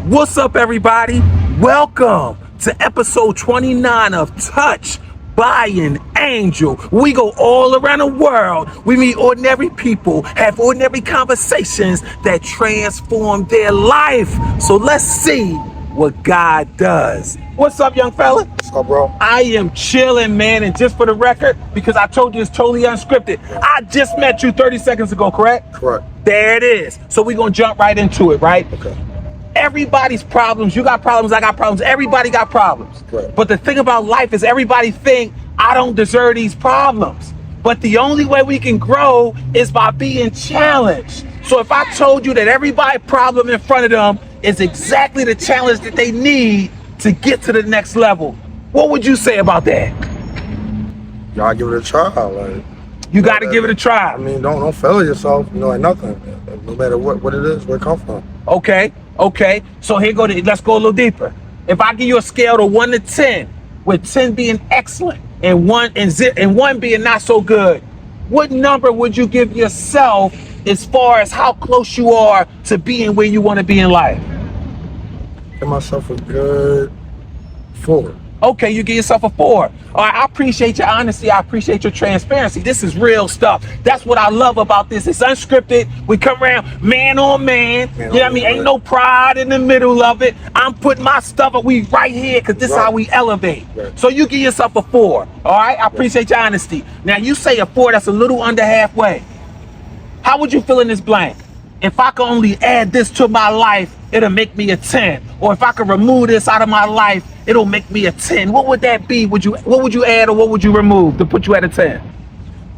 What's up, everybody? Welcome to episode 29 of Touch by an Angel. We go all around the world. We meet ordinary people, have ordinary conversations that transform their life. So let's see what God does. What's up, young fella? What's up, bro? I am chilling, man. And just for the record, because I told you it's totally unscripted, I just met you 30 seconds ago, correct? Correct. There it is. So we're going to jump right into it, right? Okay. Everybody's problems. You got problems, I got problems. Everybody got problems. Right. But the thing about life is everybody think, I don't deserve these problems. But the only way we can grow is by being challenged. So if I told you that everybody's problem in front of them is exactly the challenge that they need to get to the next level, what would you say about that? Y'all give it a try. Like, You got to give it a try. I mean, don't fail yourself. Like nothing. No matter what it is, where it come from. Okay. So let's go a little deeper. If I give you a scale of 1 to 10, with 10 being excellent and one being not so good, what number would you give yourself as far as how close you are to being where you want to be in life? Give myself a good 4. Okay, you give yourself a 4. All right, I appreciate your honesty. I appreciate your transparency. This is real stuff. That's what I love about this. It's unscripted. We come around man on man. You know what I mean? Ain't no pride in the middle of it. I'm putting my stuff up. We right here because this is how we elevate. Right. So you give yourself a 4. All right, I appreciate your honesty. Now you say a 4, that's a little under halfway. How would you feel in this blank? If I could only add this to my life, it'll make me a 10. Or if I could remove this out of my life, it'll make me a 10. What would that be? What would you add or what would you remove to put you at a 10?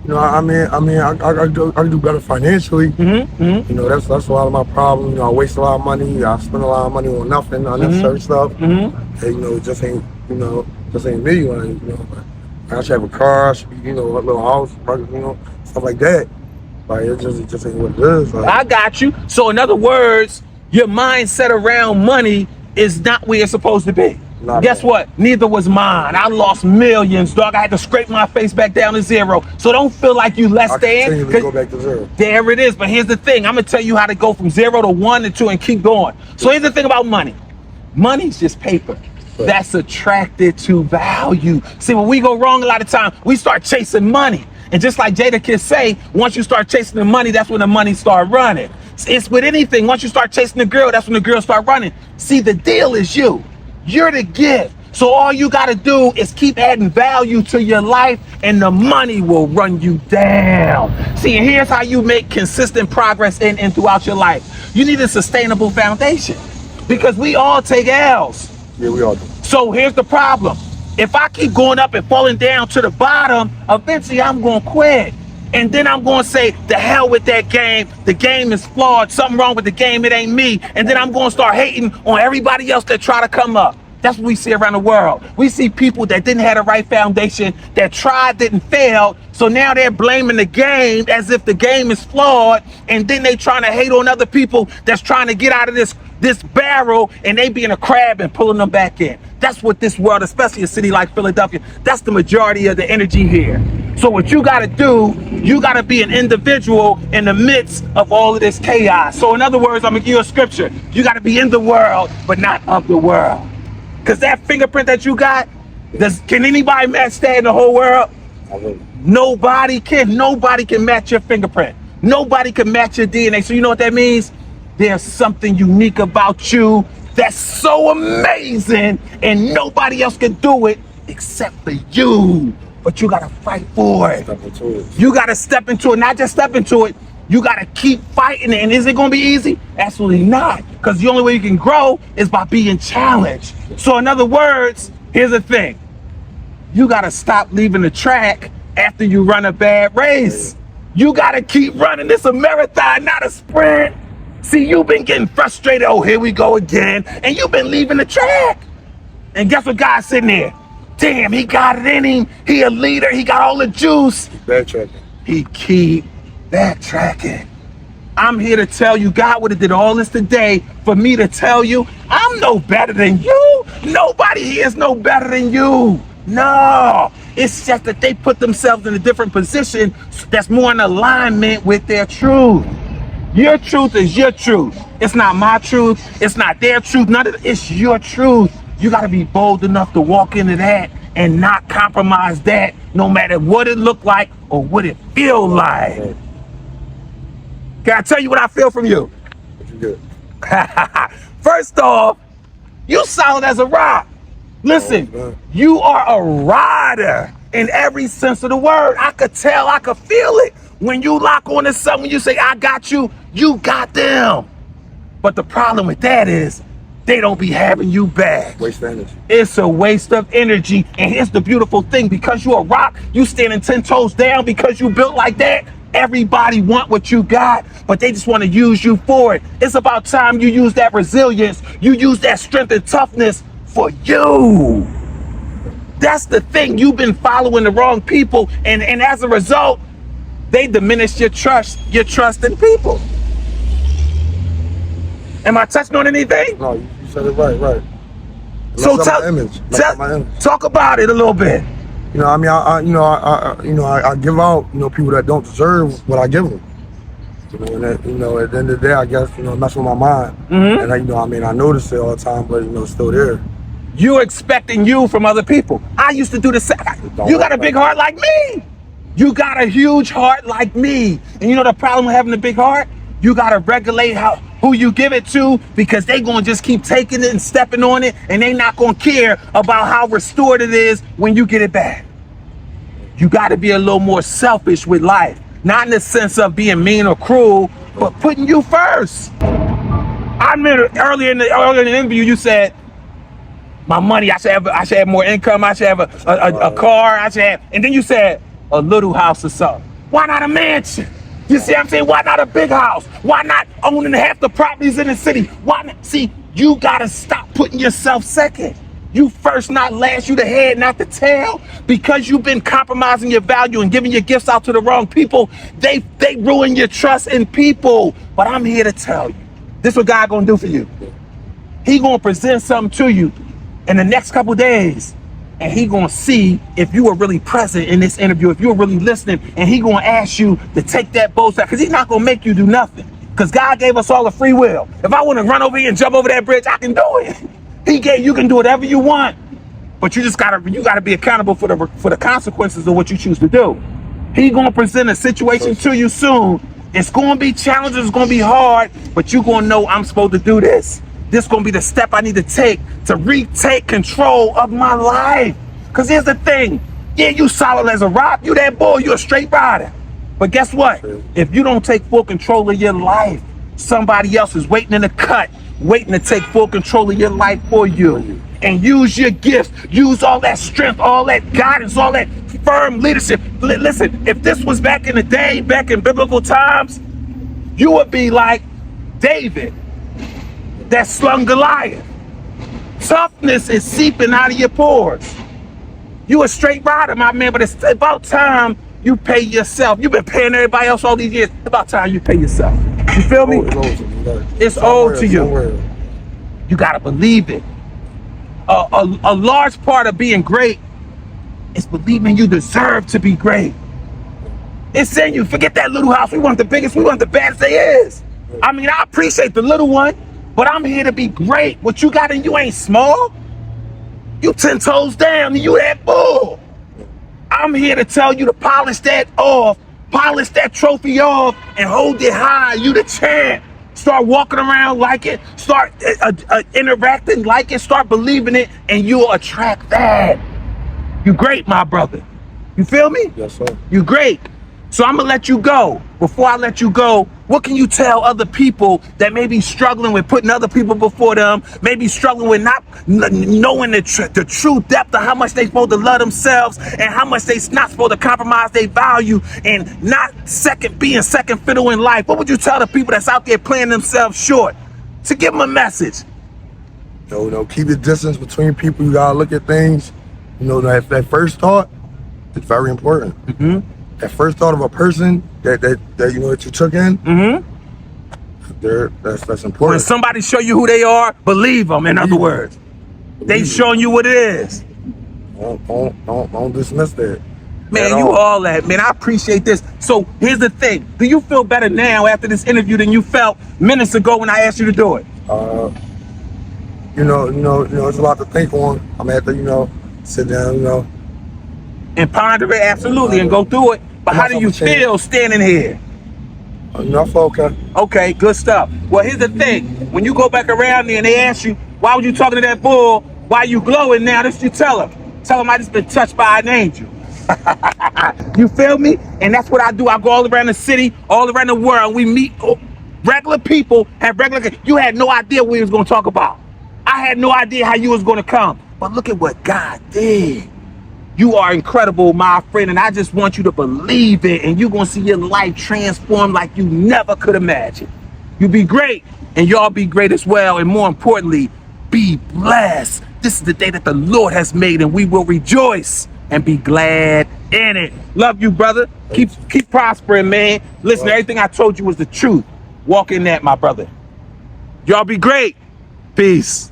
You know, I can do better financially. You know, that's a lot of my problem. You know, I waste a lot of money. I spend a lot of money on nothing, unnecessary stuff. And, you know, it just ain't me. Like, you know, I should have a car. I should be, you know, a little house, you know, stuff like that. Like it just ain't what it is. Like, I got you. So in other words, your mindset around money is not where it's supposed to be. Guess what? Neither was mine. I lost millions, dog. I had to scrape my face back down to 0. So don't feel like you less than. Continually go back to 0. There it is. But here's the thing. I'm going to tell you how to go from 0 to 1 to 2 and keep going. So here's the thing about money. Money's just paper. That's attracted to value. See, when we go wrong a lot of times, we start chasing money. And just like Jada Kiss say, once you start chasing the money, that's when the money start running. It's with anything. Once you start chasing the girl, that's when the girl start running. See, the deal is you. You're the gift. So all you got to do is keep adding value to your life and the money will run you down. See, and here's how you make consistent progress in and throughout your life. You need a sustainable foundation because we all take L's. Yeah, we all do. So here's the problem. If I keep going up and falling down to the bottom, eventually I'm going to quit. And then I'm going to say, the hell with that game. The game is flawed. Something wrong with the game. It ain't me. And then I'm going to start hating on everybody else that try to come up. That's what we see around the world. We see people that didn't have the right foundation, that tried, didn't fail. So now they're blaming the game as if the game is flawed. And then they trying to hate on other people that's trying to get out of this barrel, and they being a crab and pulling them back in. That's what this world, especially a city like Philadelphia, that's the majority of the energy here. So what you got to do, you got to be an individual in the midst of all of this chaos. So in other words, I'm going to give you a scripture. You got to be in the world, but not of the world. Because that fingerprint that you got, can anybody match that in the whole world? Nobody can. Nobody can match your fingerprint. Nobody can match your DNA. So you know what that means? There's something unique about you that's so amazing and nobody else can do it except for you. But you gotta fight for it. You gotta step into it, not just step into it. You gotta keep fighting it. And is it gonna be easy? Absolutely not. Because the only way you can grow is by being challenged. So in other words, here's the thing. You gotta stop leaving the track after you run a bad race. You gotta keep running. This is a marathon, not a sprint. See, you've been getting frustrated. Oh, here we go again. And you've been leaving the track. And guess what God's sitting there? Damn, he got it in him. He a leader. He got all the juice. Backtracking. He keep backtracking. I'm here to tell you, God would have did all this today for me to tell you, I'm no better than you. Nobody here is no better than you. No, it's just that they put themselves in a different position that's more in alignment with their truth. Your truth is your truth. It's not my truth. It's not their truth. None of it. It's your truth. You got to be bold enough to walk into that and not compromise that, no matter what it look like or what it feel like. Can I tell you what I feel from you? What you good? First off, you solid as a rock. Listen, you are a rider in every sense of the word. I could tell, I could feel it. When you lock on to something, you say, I got you, you got them. But the problem with that is they don't be having you back. Waste of energy. It's a waste of energy. And here's the beautiful thing. Because you're a rock, you standing 10 toes down because you built like that. Everybody want what you got, but they just want to use you for it. It's about time you use that resilience. You use that strength and toughness for you. That's the thing. You've been following the wrong people. And as a result, they diminish your trust in people. Am I touching on anything? No, you said it right. So talk about it a little bit. You know, I mean, I give out, people that don't deserve what I give them. And that, at the end of the day, I guess, it messes with my mind. And I notice it all the time, but it's still there. You're expecting you from other people. I used to do the same. You got a big heart like me. You got a huge heart like me. And you know the problem with having a big heart? You got to regulate who you give it to, because they going to just keep taking it and stepping on it, and they not going to care about how restored it is when you get it back. You got to be a little more selfish with life. Not in the sense of being mean or cruel, but putting you first. I remember earlier in the interview, you said, my money, I should have more income, I should have a car, I should have, and then you said a little house or something. Why not a mansion? You see what I'm saying? Why not a big house? Why not owning half the properties in the city? Why not? See, you gotta stop putting yourself second. You first, not last. You the head, not the tail. Because you've been compromising your value and giving your gifts out to the wrong people, they ruin your trust in people. But I'm here to tell you, this is what God gonna do for you. He gonna present something to you in the next couple days, and he gonna see if you are really present in this interview, if you're really listening, and he gonna ask you to take that bold step, because he's not gonna make you do nothing. Because God gave us all a free will. If I want to run over here and jump over that bridge, I can do it. You can do whatever you want, but you gotta be accountable for the consequences of what you choose to do. He gonna present a situation to you soon. It's gonna be challenging, it's gonna be hard, but you gonna know I'm supposed to do this. This gonna be the step I need to take to retake control of my life. Cause here's the thing, yeah, you solid as a rock, you that bull, you a straight rider. But guess what? If you don't take full control of your life, somebody else is waiting in the cut, waiting to take full control of your life for you. And use your gifts, use all that strength, all that guidance, all that firm leadership. Listen, if this was back in the day, back in biblical times, you would be like David that slung Goliath. Toughness is seeping out of your pores. You a straight rider, my man, but it's about time you pay yourself. You've been paying everybody else all these years. It's about time you pay yourself. You feel me? It's owed to you. You gotta believe it. A large part of being great is believing you deserve to be great. It's in you. Forget that little house. We want the biggest, we want the baddest there is. I mean, I appreciate the little one, but I'm here to be great. What you got in you ain't small. You 10 toes down and you that bull. I'm here to tell you to polish that off, polish that trophy off, and hold it high. You the champ. Start walking around like it. Start interacting like it. Start believing it, and you'll attract that. You great, my brother. You feel me? Yes, sir. You great. So I'm gonna let you go. Before I let you go, what can you tell other people that may be struggling with putting other people before them, maybe struggling with not knowing the true depth of how much they supposed to love themselves and how much they not supposed to compromise their value and not being second fiddle in life? What would you tell the people that's out there playing themselves short to give them a message? Keep your distance between people. You gotta look at things. That first thought is very important. That first thought of a person that you took in, that's important. When somebody show you who they are, believe them. In other words, they showing you what it is. Don't dismiss that. Man, you all that, man. I appreciate this. So here's the thing. Do you feel better now after this interview than you felt minutes ago when I asked you to do it? It's a lot to think on. I'm gonna have to, sit down, and ponder it, absolutely, and go through it. But how do you feel standing here? Enough, okay. Okay, good stuff. Well, here's the thing. When you go back around there and they ask you, why were you talking to that bull? Why you glowing now? This you tell them. Tell them I just been touched by an angel. You feel me? And that's what I do. I go all around the city, all around the world. We meet regular people, have regular. You had no idea what he was going to talk about. I had no idea how you was going to come. But look at what God did. You are incredible, my friend, and I just want you to believe it, and you're going to see your life transform like you never could imagine. You be great, and y'all be great as well, and more importantly, be blessed. This is the day that the Lord has made, and we will rejoice and be glad in it. Love you, brother. Keep prospering, man. Listen, everything I told you was the truth. Walk in that, my brother. Y'all be great. Peace.